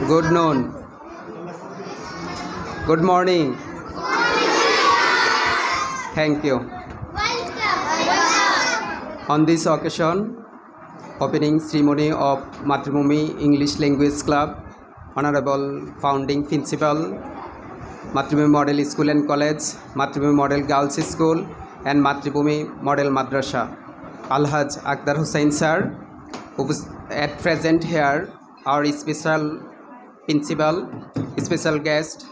Good noon. Good morning. Thank you. On this occasion, opening ceremony of Matrimumi English Language Club, Honorable Founding Principal, Matrimumi Model School and College, Matrimumi Model Girls School, and Matrimumi Model Madrasa, Alhaj Akhtar Hussain sir, who is at present here, our special principal, special guest,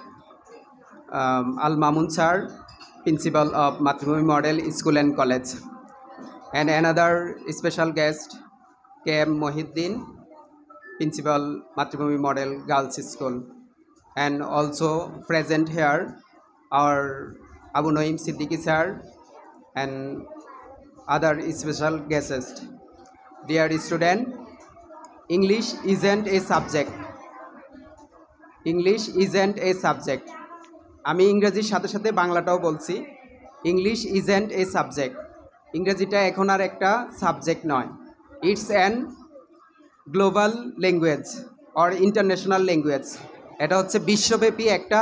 Al Mamun sir, principal of Matrimumi Model School and College, and another special guest, K.M. Mohiddin, principal Matrimumi Model Girls School, and also present here our Abu Noim Siddiqui sir and other special guests. Dear student, English isn't a subject. English isn't a subject. আমি ইংরেজির সাথে সাথে বাংলাটাও বলছি। English isn't a subject. ইংরেজিটা এখন আর একটা subject নয়। It's an global language or international language. এটা হচ্ছে বিশ্বব্যাপী একটা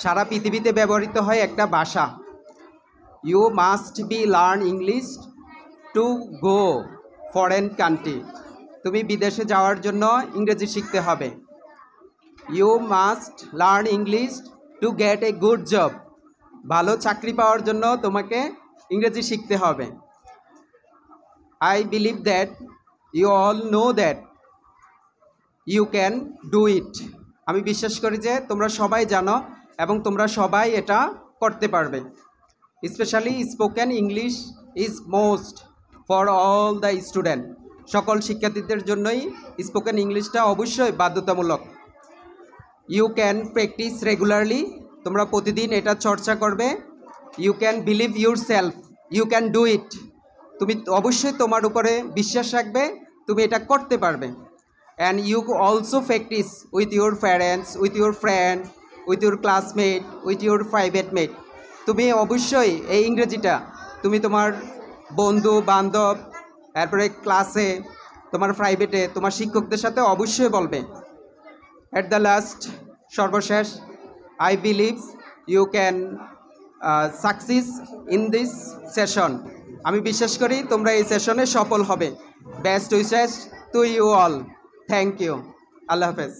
সারা পৃথিবীতে ব্যবহৃত হয় একটা ভাষা। You must be learn English to go foreign country. তুমি বিদেশে যাওয়ার জন্য ইংরেজি শিখতে হবে। You must learn English to get a good job. ভালো চাকরি পাওয়ার জন্য তোমাকে ইংরেজি শিখতে হবে। I believe that you all know that you can do it. আমি বিশ্বাস করি যে তোমরা সবাই জানো এবং তোমরা সবাই এটা করতে পারবে। Especially spoken English is most for all the student. সকল শিক্ষার্থীদের জন্যই স্পোকেন ইংলিশটা অবশ্যই বাধ্যতামূলক। You can practice regularly. তোমরা প্রতিদিন এটা চর্চা করবে। You can believe yourself. You can do it. তুমি অবশ্যই তোমার উপরে বিশ্বাস রাখবে, তুমি এটা করতে পারবে। And you also practice with your parents, with your friend, with your classmate, with your private mate. তুমি অবশ্যই এই ইংরেজিটা তুমি তোমার বন্ধু বান্ধব, তারপরে ক্লাসে, তোমার প্রাইভেটে, তোমার শিক্ষকদের সাথে অবশ্যই বলবে। At the last, সর্বশেষ, I believe you can succeed in this session. আমি বিশ্বাস করি তোমরা এই সেশনে সফল হবে। Best wishes to you all. Thank you. আল্লাহ হাফেজ।